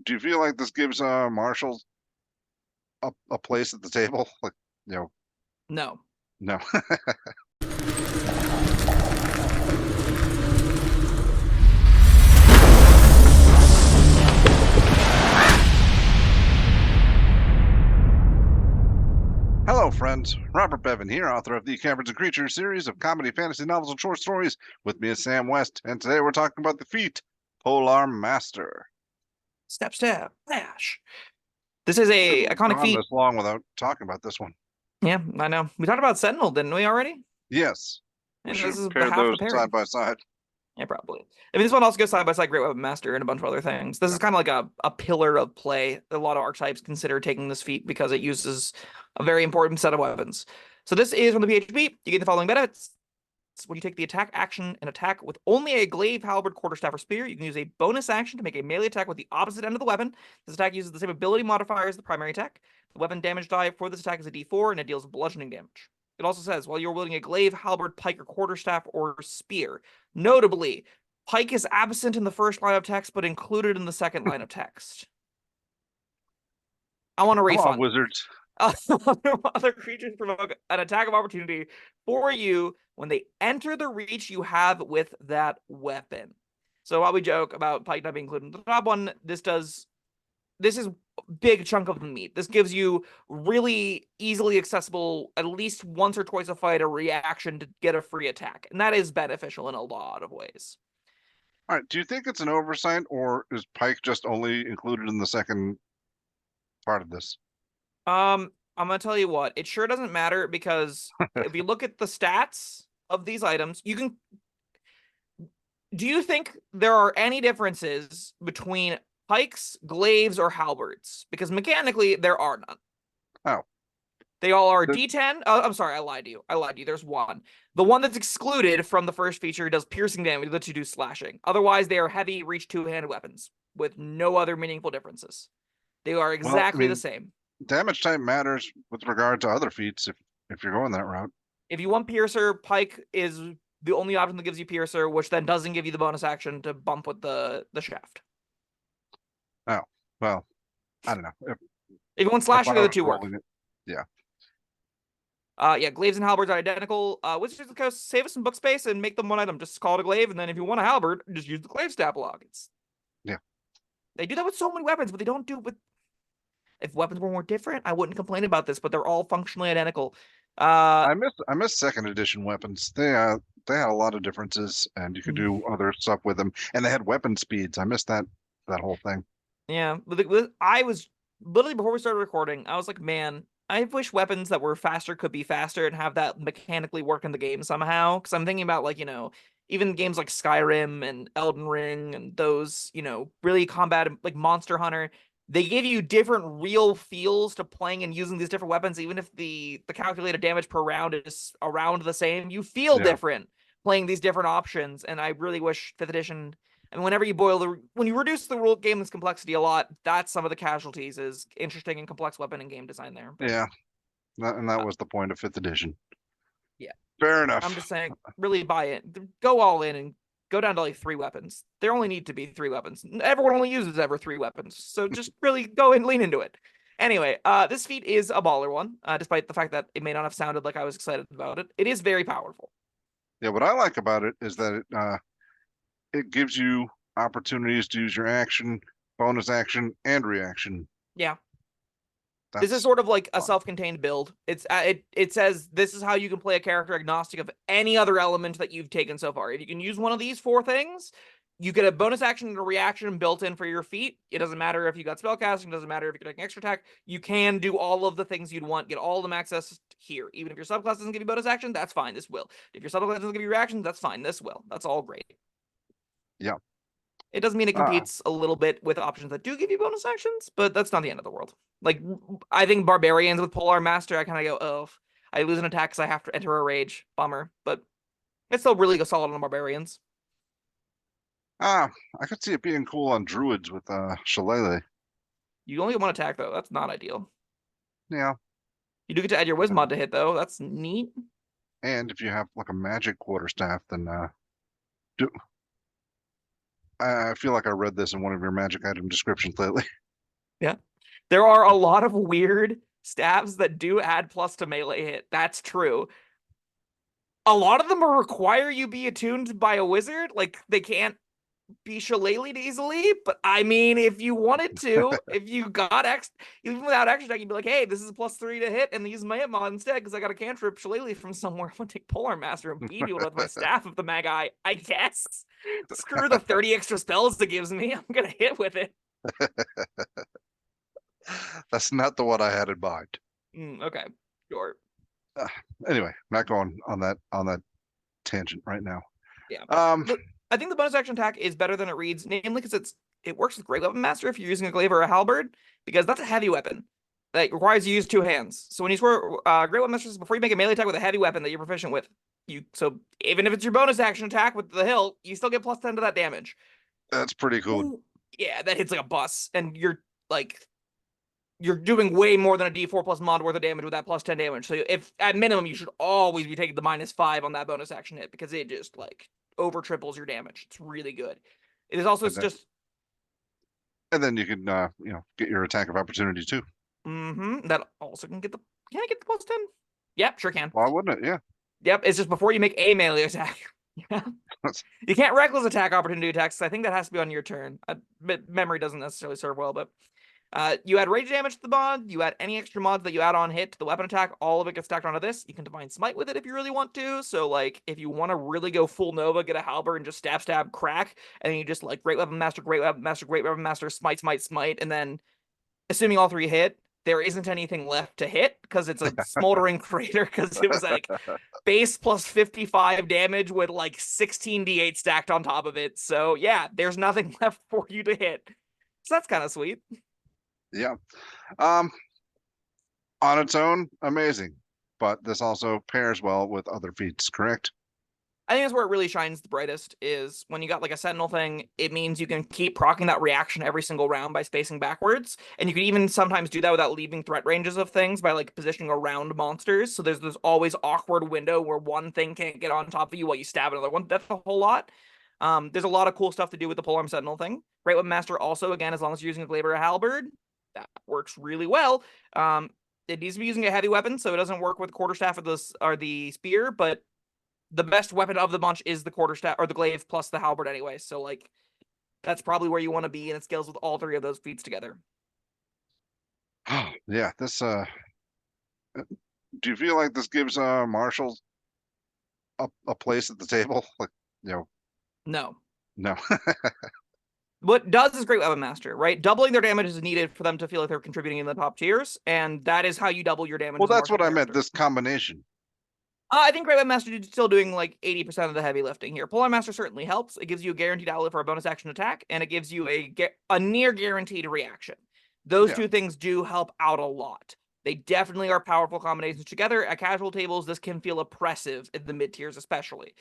do you feel like this gives Marshall a place at the table? Like, No. no. Hello, friends. Robert Bevan here, author of the Caverns Creatures series of comedy, fantasy novels, and short stories. With me is Sam West, and today we're talking about the feat, Polearm Master. Step, step, dash. This is a We've iconic gone feat. this long without talking about this one. Yeah, I know. We talked about Sentinel, didn't we already? Yes, we And should this have is paired half the those pairing. side by side. Yeah, probably. I mean, this one also goes side by side Great Weapon Master and a bunch of other things. This is kind of like a pillar of play. A lot of archetypes consider taking this feat because it uses a very important set of weapons. So this is from the PHP. You get the following benefits. When you take the attack action and attack with only a glaive, halberd, quarterstaff, or spear, you can use a bonus action to make a melee attack with the opposite end of the weapon. This attack uses the same ability modifier as the primary attack. The weapon damage die for this attack is a d4, and it deals bludgeoning damage. It also says, while you're wielding a glaive, halberd, pike, or quarterstaff, or spear. Notably, pike is absent in the first line of text, but included in the second line of text. I want a Come on, refund. wizards. Other creatures provoke an attack of opportunity for you when they enter the reach you have with that weapon. So while we joke about pike not being included in the top one, this is a big chunk of the meat. This gives you really easily accessible, at least once or twice a fight, a reaction to get a free attack. And that is beneficial in a lot of ways. All right, do you think it's an oversight, or is Pike just only included in the second part of this? I'm gonna tell you what, it sure doesn't matter because if you look at the stats of these items, you can. Do you think there are any differences between pikes, glaives, or halberds? Because mechanically, there are none. Oh. They all are D10. Oh, I'm sorry, I lied to you. There's one. The one that's excluded from the first feature does piercing damage, the two do slashing. Otherwise, they are heavy, reach two-handed weapons with no other meaningful differences. They are exactly the same. Damage type matters with regard to other feats if you're going that route. If you want Piercer, Pike is the only option that gives you Piercer, which then doesn't give you the bonus action to bump with the shaft. Oh, well, I don't know. If you want Slashing, the two work. Yeah. Yeah, glaives and halberds are identical. Wizards of the Coast, save us some book space and make them one item. Just call it a glaive, and then if you want a halberd, just use the glaive stat block. Yeah. They do that with so many weapons, but they don't do it with. If weapons were more different, I wouldn't complain about this, but they're all functionally identical. I miss second edition weapons. They had a lot of differences, and you could do other stuff with them. And they had weapon speeds. I missed that whole thing. Yeah, I was literally before we started recording, I was like, man, I wish weapons that were faster could be faster and have that mechanically work in the game somehow. Because I'm thinking about, like, even games like Skyrim and Elden Ring and those, really combat, like Monster Hunter. They give you different real feels to playing and using these different weapons, even if the calculated damage per round is around the same. You feel different playing these different options, and I really wish 5th edition. I mean, when you reduce the rule game's complexity a lot, that's some of the casualties is interesting and complex weapon and game design there. But, yeah, that was the point of 5th edition. Yeah, fair enough. I'm just saying, really buy it. Go all in and go down to like 3 weapons. There only need to be 3 weapons. Everyone only uses ever 3 weapons, so just really go and lean into it. Anyway, this feat is a baller one, despite the fact that it may not have sounded like I was excited about it. It is very powerful. Yeah, what I like about it is that it gives you opportunities to use your action, bonus action, and reaction. Yeah. This is sort of like a self-contained build. It says this is how you can play a character agnostic of any other element that you've taken so far. If you can use one of these 4 things, you get a bonus action and a reaction built in for your feat. It doesn't matter if you got spellcasting, it doesn't matter if you're taking extra attack. You can do all of the things you'd want, get all of them access here. Even if your subclass doesn't give you bonus action, that's fine. This will. If your subclass doesn't give you reactions, that's fine. This will. That's all great. Yeah. It does mean it competes a little bit with options that do give you bonus actions, but that's not the end of the world. Like, I think Barbarians with Polearm Master, I kind of go, oh, I lose an attack because I have to enter a rage. Bummer. But it's still really solid on Barbarians. I could see it being cool on Druids with Shillelagh. You only get 1 attack, though. That's not ideal. Yeah. You do get to add your Wismod to hit, though. That's neat. And if you have, like, a magic quarterstaff, then I feel like I read this in one of your magic item descriptions lately. Yeah. There are a lot of weird staves that do add plus to melee hit. That's true. A lot of them require you be attuned by a wizard. Like, they can't be shillelied easily, but I mean, if you wanted to, if you got X, even without extra attack, you'd be like, hey, this is a +3 to hit, and use my hit mod instead because I got a cantrip shillelagh from somewhere. I'm gonna take Polearm Master and beat people with my staff of the Magi, I guess. Screw the 30 extra spells it gives me. I'm gonna hit with it. That's not the one I had in mind. Okay, sure. Anyway, not going on that tangent right now. Yeah. I think the bonus action attack is better than it reads, namely because it works with Great Weapon Master if you're using a glaive or a halberd, because that's a heavy weapon that requires you to use 2 hands. So when you score Great Weapon Master, before you make a melee attack with a heavy weapon that you're proficient with, so even if it's your bonus action attack with the hilt, you still get +10 to that damage. That's pretty cool. Ooh, yeah, that hits like a bus, and you're doing way more than a D4 plus mod worth of damage with that +10 damage. So if at minimum you should always be taking the -5 on that bonus action hit because it just like over triples your damage. It's really good. It is also and then you can get your attack of opportunity too. That also can I get the +10? Yep, sure can. Why wouldn't it? Yeah. Yep, it's just before you make a melee attack. Yeah. You can't reckless attack opportunity attacks. I think that has to be on your turn. Memory doesn't necessarily serve well, but you add rage damage to the mod, you add any extra mods that you add on hit to the weapon attack, all of it gets stacked onto this. You can Divine Smite with it if you really want to. So, like, if you want to really go full Nova, get a halberd and just stab, crack, and then you just, like, Great Weapon Master, Great Weapon Master, Great Weapon Master, Smite, and then, assuming all 3 hit, there isn't anything left to hit, because it's a smoldering crater, because it was, like, base plus 55 damage with, like, 16 d8 stacked on top of it. So, yeah, there's nothing left for you to hit. So that's kind of sweet. Yeah. On its own, amazing. But this also pairs well with other feats, correct? I think that's where it really shines the brightest, is when you got like a sentinel thing, it means you can keep proccing that reaction every single round by spacing backwards. And you can even sometimes do that without leaving threat ranges of things by like positioning around monsters. So there's this always awkward window where one thing can't get on top of you while you stab another one. That's a whole lot. There's a lot of cool stuff to do with the Polearm Sentinel thing. Great Weapon Master also, again, as long as you're using a glaive or a halberd, that works really well. It needs to be using a heavy weapon, so it doesn't work with the quarterstaff or the spear, but the best weapon of the bunch is the quarterstaff or the glaive plus the halberd anyway. So like that's probably where you want to be, and it scales with all 3 of those feats together. Yeah, this do you feel like this gives Marshall a place at the table? Like, No. No. What does is Great Weapon Master, right? Doubling their damage is needed for them to feel like they're contributing in the top tiers, and that is how you double your damage. Well, that's what I meant, this combination. I think Great Weapon Master is still doing like 80% of the heavy lifting here. Polearm Master certainly helps. It gives you a guaranteed outlet for a bonus action attack, and it gives you a near guaranteed reaction. Those 2 things do help out a lot. They definitely are powerful combinations together. At casual tables, this can feel oppressive in the mid tiers, especially.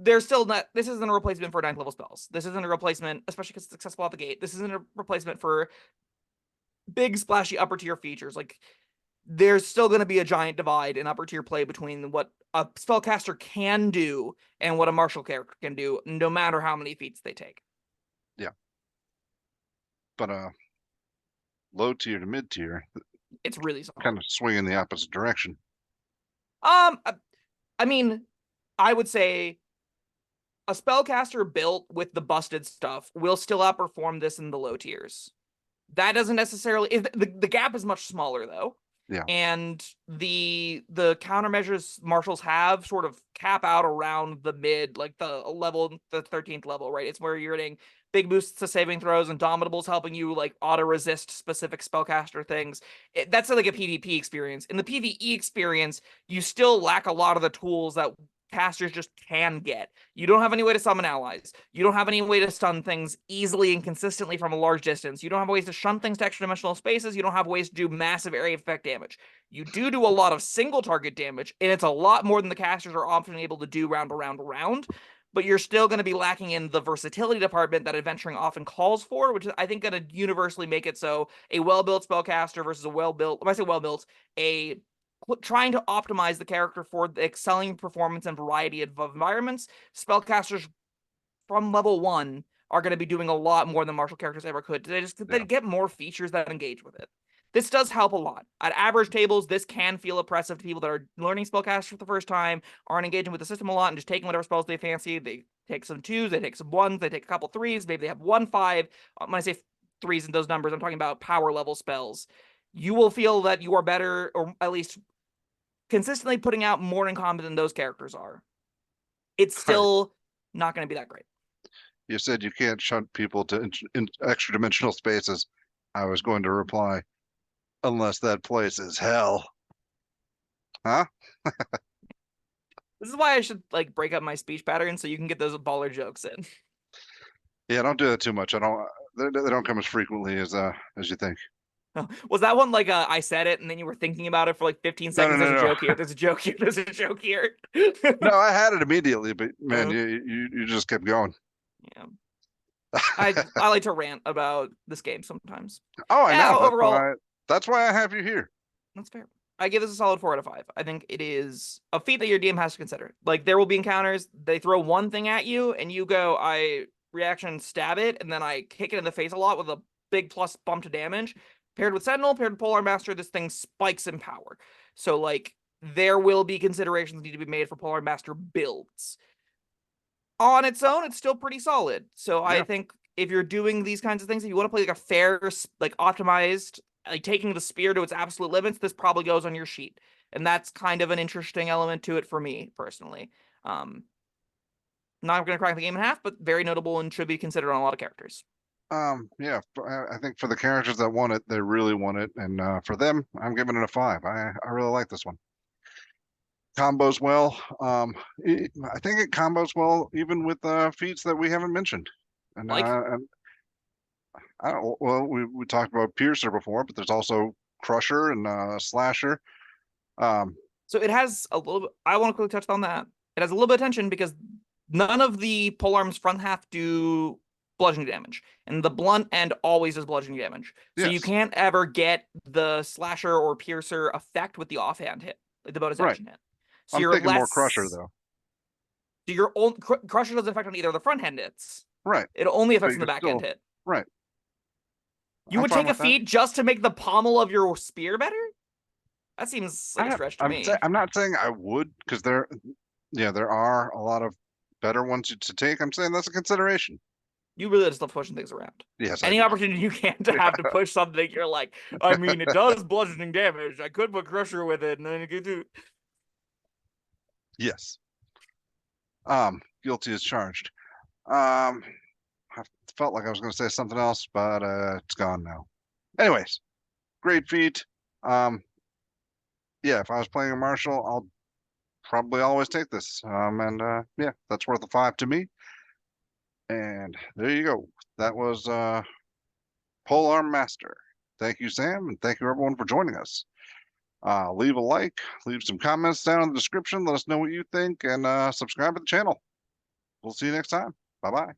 They're still not. This isn't a replacement for 9th level spells. This isn't a replacement, especially because it's accessible out the gate. This isn't a replacement for big splashy upper tier features. Like, there's still going to be a giant divide in upper tier play between what a spellcaster can do and what a martial character can do, no matter how many feats they take. Yeah. But low tier to mid tier, it's really solid. Kind of swing in the opposite direction. I mean, I would say a spellcaster built with the busted stuff will still outperform this in the low tiers. That doesn't necessarily. The gap is much smaller though. Yeah. And the countermeasures marshals have sort of cap out around the mid, like the 13th level, right? It's where you're getting big boosts to saving throws, and Indomitables helping you like auto resist specific spellcaster things. That's like a PvP experience. In the PvE experience, you still lack a lot of the tools that casters just can get. You don't have any way to summon allies. You don't have any way to stun things easily and consistently from a large distance. You don't have ways to shun things to extra dimensional spaces. You don't have ways to do massive area effect damage. You do a lot of single target damage, and it's a lot more than the casters are often able to do round, but you're still going to be lacking in the versatility department that adventuring often calls for, which is, I think, going to universally make it so a well-built spellcaster versus a well-built, when I say well-built, trying to optimize the character for the excelling performance and variety of environments. Spellcasters from level 1 are going to be doing a lot more than martial characters ever could. They get more features that engage with it. This does help a lot. At average tables, this can feel oppressive to people that are learning spellcasters for the first time, aren't engaging with the system a lot, and just taking whatever spells they fancy. They take some 2s, they take some 1s, they take a couple 3s, maybe they have 1 5. When I say 3s in those numbers, I'm talking about power level spells. You will feel that you are better, or at least consistently putting out more in combat than those characters are. It's still not going to be that great. You said you can't shunt people to extra dimensional spaces. I was going to reply, unless that place is hell. Huh? This is why I should like break up my speech pattern so you can get those baller jokes in. Yeah, don't do that too much. They don't come as frequently as you think. Was that one like I said it and then you were thinking about it for like 15 seconds? No. There's a joke here. There's a joke here. There's a joke here. No, I had it immediately, but man, you just kept going. Yeah. I like to rant about this game sometimes. Oh, I know. Overall, that's why I have you here. That's fair. I give this a solid 4 out of 5. I think it is a feat that your DM has to consider. Like, there will be encounters, they throw one thing at you, and you go, I reaction stab it, and then I kick it in the face a lot with a big plus bump to damage. Paired with Sentinel, paired with Polearm Master, this thing spikes in power. So, like, there will be considerations that need to be made for Polearm Master builds. On its own, it's still pretty solid. So, I think if you're doing these kinds of things, if you want to play like a fair, like optimized, like taking the spear to its absolute limits, this probably goes on your sheet. And that's kind of an interesting element to it for me, personally. Not going to crack the game in half, but very notable and should be considered on a lot of characters. Yeah, I think for the characters that want it, they really want it. And for them, I'm giving it a 5. I really like this one. Combos well. I think it combos well even with feats that we haven't mentioned. And Like? I don't. Well, we talked about Piercer before, but there's also Crusher and Slasher. So it has a little bit. I want to quickly touch on that. It has a little bit of tension because none of the polearms front half do bludgeoning damage, and the blunt end always does bludgeoning damage. So you can't ever get the Slasher or Piercer effect with the offhand hit, like the bonus action hit. So I'm thinking more Crusher though. So your own Crusher doesn't affect on either of the front hand hits. Right. It only affects on the back end hit. Right. You would take a feat just to make the pommel of your spear better? That seems like a stretch to me. I'm not saying I would, because there are a lot of better ones to take. I'm saying that's a consideration. You really just love pushing things around. Yes. Any opportunity you can to have to push something, you're like, I mean, it does bludgeoning damage. I could put Crusher with it, and then you could do. Yes. Guilty as charged. I felt like I was going to say something else, but it's gone now. Anyways, great feat. Yeah, if I was playing a martial, I'll probably always take this. Yeah, that's worth a 5 to me. And there you go. That was Polearm Master. Thank you, Sam, and thank you everyone for joining us. Leave a like, leave some comments down in the description. Let us know what you think, and subscribe to the channel. We'll see you next time. Bye-bye.